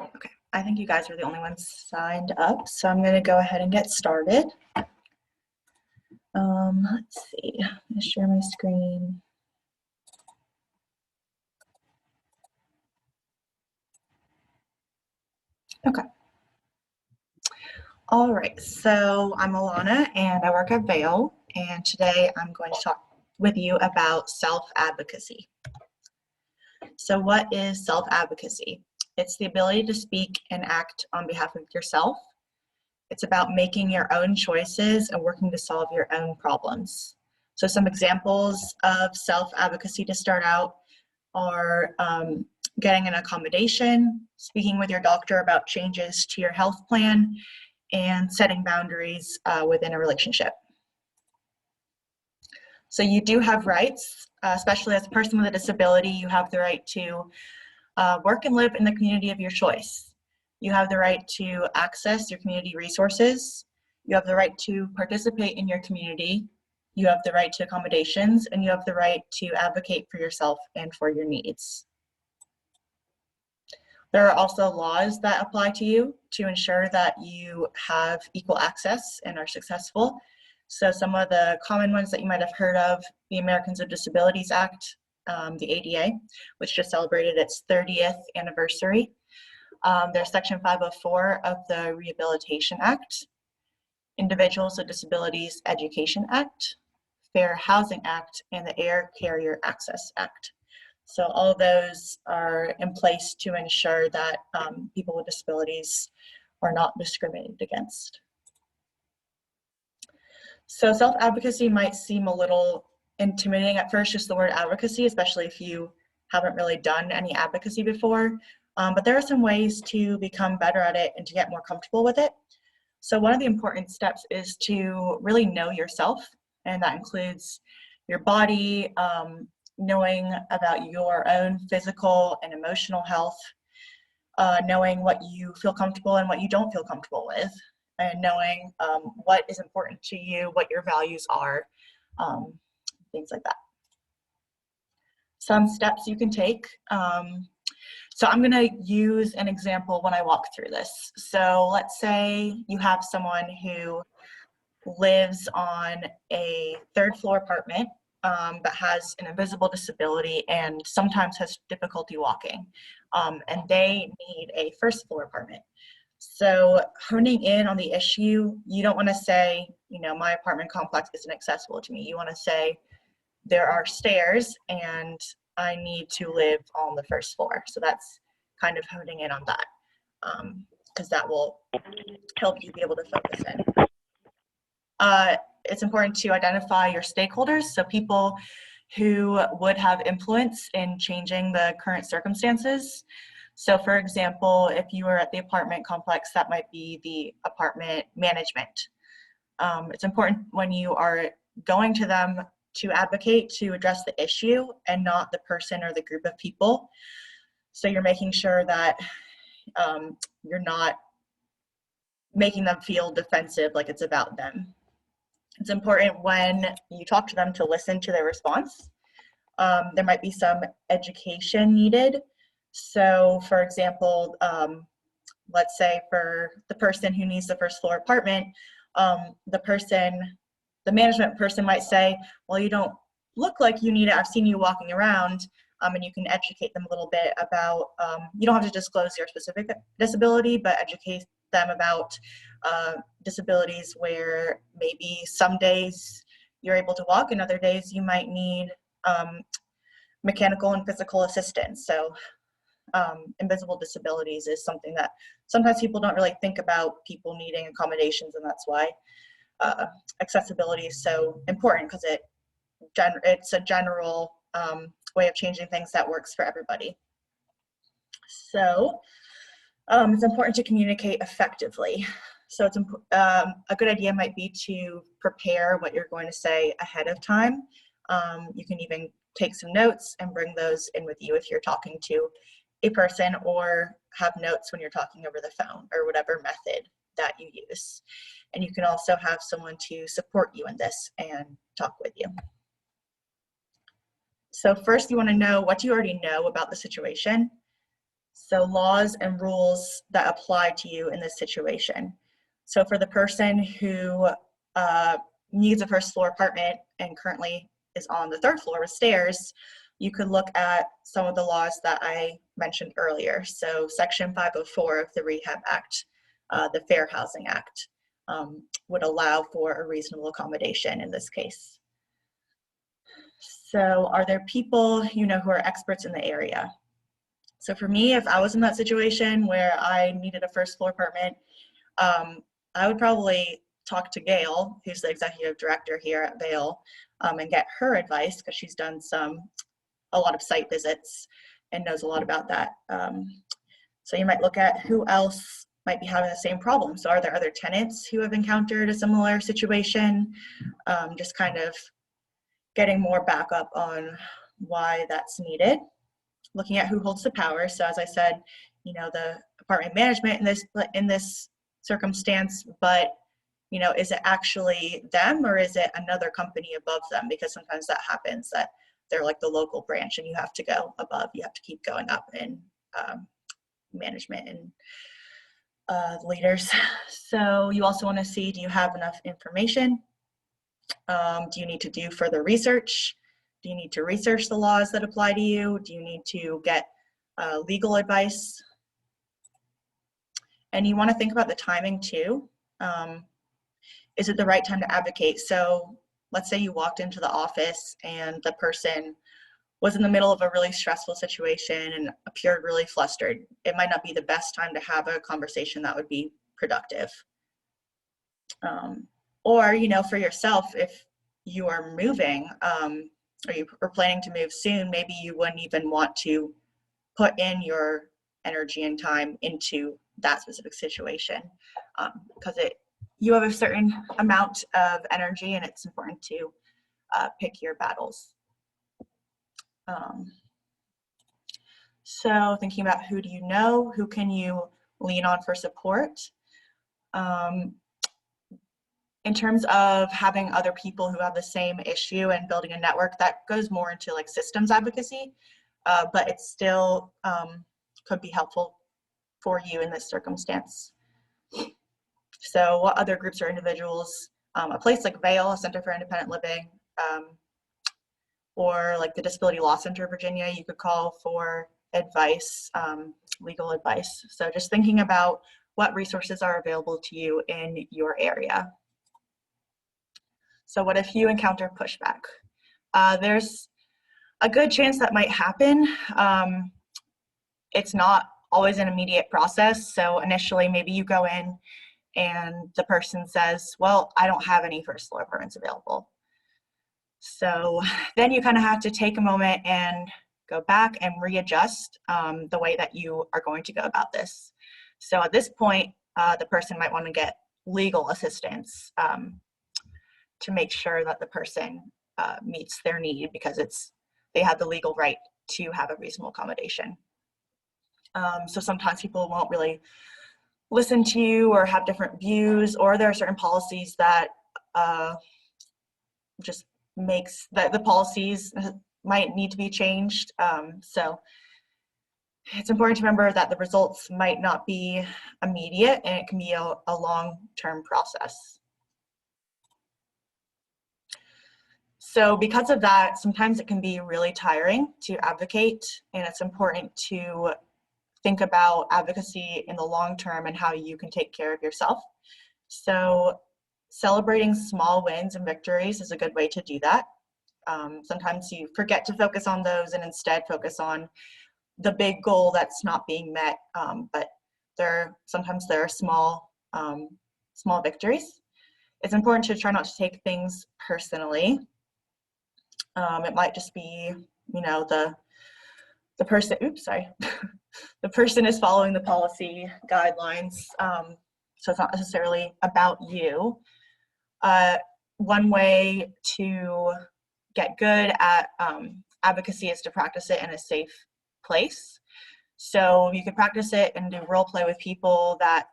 Okay, I think you guys are the only ones signed up, so I'm going to go ahead and get started. Let's see, I'm going to share my screen. Okay. All right, so I'm Alana and I work at Vail, and today I'm going to talk with you about self-advocacy. So what is self-advocacy? It's the ability to speak and act on behalf of yourself. It's about making your own choices and working to solve your own problems. So some examples of self-advocacy to start out are getting an accommodation, speaking with your doctor about changes to your health plan, and setting boundaries within a relationship. So you do have rights, especially as a person with a disability. You have the right to work and live in the community of your choice. You have the right to access your community resources. You have the right to participate in your community. You have the right to accommodations, and you have the right to advocate for yourself and for your needs. There are also laws that apply to you to ensure that you have equal access and are successful. So some of the common ones that you might have heard of: the Americans with Disabilities Act, the ADA, which just celebrated its 30th anniversary. There's Section 504 of the Rehabilitation Act, Individuals with Disabilities Education Act, Fair Housing Act, and the Air Carrier Access Act. So all of those are in place to ensure that people with disabilities are not discriminated against. So self-advocacy might seem a little intimidating at first, just the word advocacy, especially if you haven't really done any advocacy before. But there are some ways to become better at it and to get more comfortable with it. So one of the important steps is to really know yourself, and that includes your body, knowing about your own physical and emotional health, knowing what you feel comfortable and what you don't feel comfortable with, and knowing what is important to you, what your values are, things like that. Some steps you can take. So I'm going to use an example when I walk through this. So let's say you have someone who lives on a third-floor apartment but has an invisible disability and sometimes has difficulty walking, and they need a first-floor apartment. So honing in on the issue, you don't want to say, you know, my apartment complex isn't accessible to me. You want to say, there are stairs and I need to live on the first floor. So that's kind of honing in on that, because that will help you be able to focus in. It's important to identify your stakeholders, so people who would have influence in changing the current circumstances. So for example, if you were at the apartment complex, that might be the apartment management. It's important when you are going to them to advocate to address the issue and not the person or the group of people. So you're making sure that you're not making them feel defensive, like it's about them. It's important when you talk to them to listen to their response. There might be some education needed. So for example, let's say for the person who needs the first floor apartment, the management person might say, well, you don't look like you need it. I've seen you walking around, and you can educate them a little bit about, you don't have to disclose your specific disability, but educate them about disabilities where maybe some days you're able to walk and other days you might need mechanical and physical assistance. So invisible disabilities is something that sometimes people don't really think about, people needing accommodations, and that's why accessibility is so important, because it's a general way of changing things that works for everybody. So it's important to communicate effectively. So it's a good idea might be to prepare what you're going to say ahead of time. You can even take some notes and bring those in with you if you're talking to a person, or have notes when you're talking over the phone, or whatever method that you use. And you can also have someone to support you in this and talk with you. So first, you want to know what you already know about the situation. So laws and rules that apply to you in this situation. So for the person who needs a first floor apartment and currently is on the third floor with stairs, you could look at some of the laws that I mentioned earlier. So Section 504 of the Rehab Act, the Fair Housing Act, would allow for a reasonable accommodation in this case. So are there people you know who are experts in the area? So for me, if I was in that situation where I needed a first floor apartment, I would probably talk to Gail, who's the executive director here at Vail, and get her advice because she's done a lot of site visits and knows a lot about that. So you might look at who else might be having the same problem. So are there other tenants who have encountered a similar situation? Just kind of getting more backup on why that's needed. Looking at who holds the power. So as I said, you know, the apartment management in this circumstance, but you know, is it actually them or is it another company above them? Because sometimes that happens, that they're like the local branch and you have to go above, you have to keep going up in management and leaders. So you also want to see, do you have enough information? Do you need to do further research? Do you need to research the laws that apply to you? Do you need to get legal advice? And you want to think about the timing too. Is it the right time to advocate? So let's say you walked into the office and the person was in the middle of a really stressful situation and appeared really flustered. It might not be the best time to have a conversation that would be productive. Or, you know, for yourself, if you are moving, or you are planning to move soon, maybe you wouldn't even want to put in your energy and time into that specific situation because you have a certain amount of energy and it's important to pick your battles. So thinking about who do you know, who can you lean on for support? In terms of having other people who have the same issue and building a network, that goes more into like systems advocacy, but it still could be helpful for you in this circumstance. So what other groups or individuals, a place like Vail, a Center for Independent Living, or like the Disability Law Center of Virginia, you could call for advice, legal advice. So just thinking about what resources are available to you in your area. So what if you encounter pushback? There's a good chance that might happen. It's not always an immediate process. So initially, maybe you go in and the person says, well, I don't have any first floor apartments available. So then you kind of have to take a moment and go back and readjust the way that you are going to go about this. So at this point, the person might want to get legal assistance to make sure that the person meets their need because they have the legal right to have a reasonable accommodation. So sometimes people won't really listen to you or have different views, or there are certain policies that just makes that the policies might need to be changed. So it's important to remember that the results might not be immediate and it can be a long-term process. So because of that, sometimes it can be really tiring to advocate, and it's important to think about advocacy in the long term and how you can take care of yourself. So celebrating small wins and victories is a good way to do that. Sometimes you forget to focus on those and instead focus on the big goal that's not being met, but sometimes there are small victories. It's important to try not to take things personally. It might just be, you know, the person, the person is following the policy guidelines, so it's not necessarily about you. One way to get good at advocacy is to practice it in a safe place. So you can practice it and do role play with people that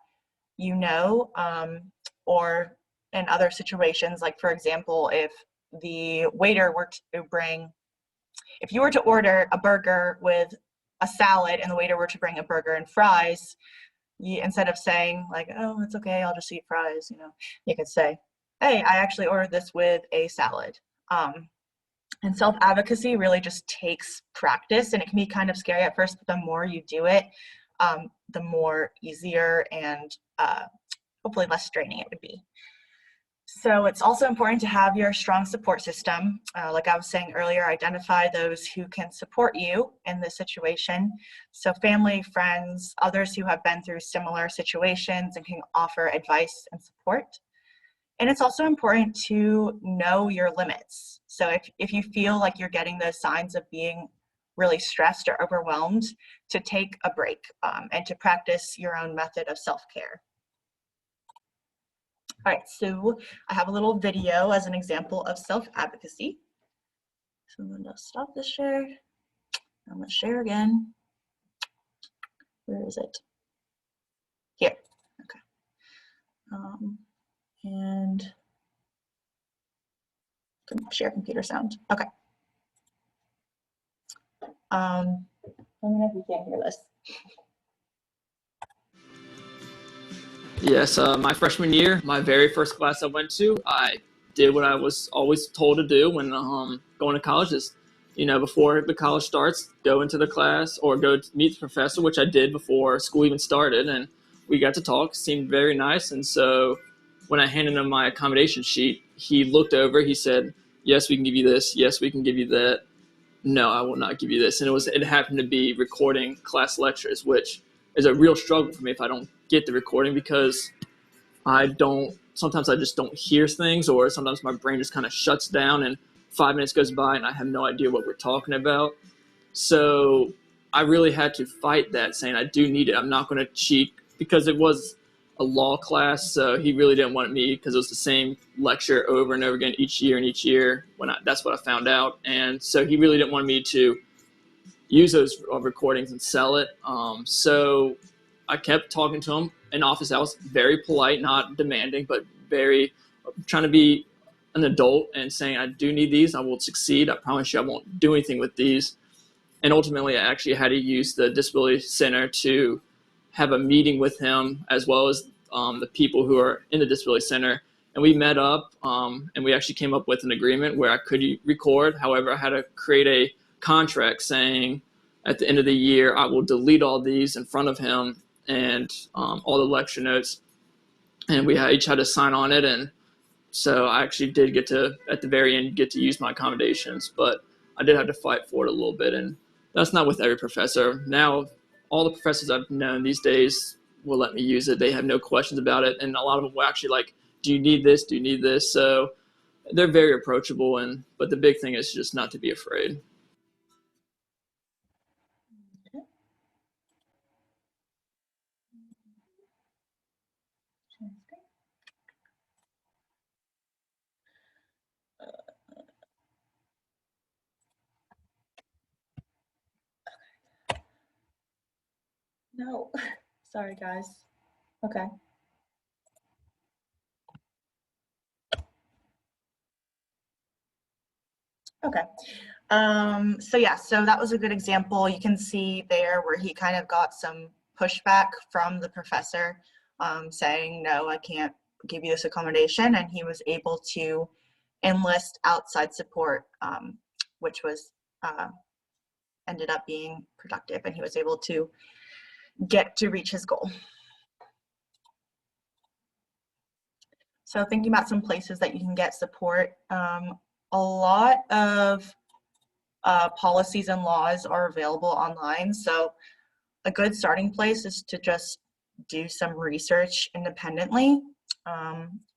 you know, or in other situations, like for example, if the waiter were to if you were to order a burger with a salad and the waiter were to bring a burger and fries, instead of saying like, oh, it's okay, I'll just eat fries, you could say, hey, I actually ordered this with a salad. And self-advocacy really just takes practice, and it can be kind of scary at first, but the more you do it, the more easier and hopefully less draining it would be. So it's also important to have your strong support system. Like I was saying earlier, identify those who can support you in this situation. So family, friends, others who have been through similar situations and can offer advice and support. And it's also important to know your limits. So if you feel like you're getting those signs of being really stressed or overwhelmed, to take a break and to practice your own method of self-care. All right, so I have a little video as an example of self-advocacy. So I'm going to stop this share. I'm going to share again. Where is it? Here. Okay. And share computer sound. Okay. Let me know if you can't hear this. Yes, my freshman year, my very first class I went to, I did what I was always told to do when going to college is, before the college starts, go into the class or go to meet the professor, which I did before school even started, and we got to talk. Seemed very nice, and so when I handed him my accommodation sheet, he looked over, he said, yes, we can give you this, yes, we can give you that, no, I will not give you this. And it happened to be recording class lectures, which is a real struggle for me if I don't get the recording, because sometimes I just don't hear things, or sometimes my brain just kind of shuts down and 5 minutes goes by and I have no idea what we're talking about. So I really had to fight that, saying I do need it. I'm not going to cheat, because it was a law class, so he really didn't want me, because it was the same lecture over and over again each year and each year. That's what I found out. And so he really didn't want me to use those recordings and sell it. So I kept talking to him in office hours, very polite, not demanding, but very trying to be an adult and saying, I do need these. I will succeed. I promise you I won't do anything with these. And ultimately, I actually had to use the Disability Center to have a meeting with him, as well as the people who are in the Disability Center. And we met up, and we actually came up with an agreement where I could record. However, I had to create a contract saying at the end of the year, I will delete all these in front of him and all the lecture notes. And we each had to sign on it. And so I actually did get to, at the very end, get to use my accommodations. But I did have to fight for it a little bit. And that's not with every professor. Now, all the professors I've known these days will let me use it. They have no questions about it. And a lot of them will actually like, do you need this? Do you need this? So they're very approachable. But the big thing is just not to be afraid. No, sorry guys. Okay. Okay. So yeah, so that was a good example. You can see there where he kind of got some pushback from the professor saying, no, I can't give you this accommodation. And he was able to enlist outside support, which was ended up being productive, and he was able to reach his goal. So thinking about some places that you can get support, a lot of policies and laws are available online. So a good starting place is to just do some research independently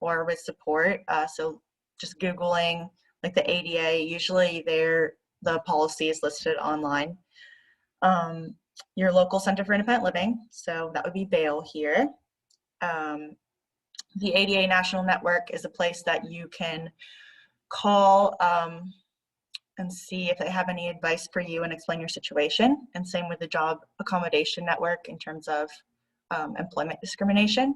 or with support. So just Googling like the ADA, usually the policy is listed online. Your local Center for Independent Living, so that would be Vail here. The ADA National Network is a place that you can call and see if they have any advice for you and explain your situation. And same with the Job Accommodation Network in terms of employment discrimination.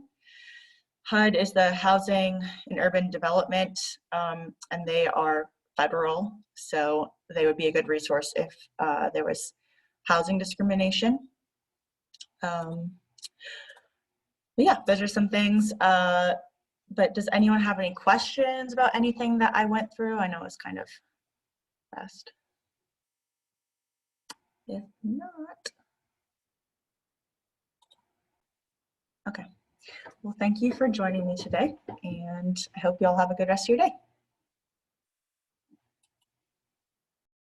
HUD is the Housing and Urban Development, and they are federal, so they would be a good resource if there was housing discrimination. But yeah, those are some things. But does anyone have any questions about anything that I went through? I know it's kind of fast. If not, okay. Well, thank you for joining me today, and I hope you all have a good rest of your day.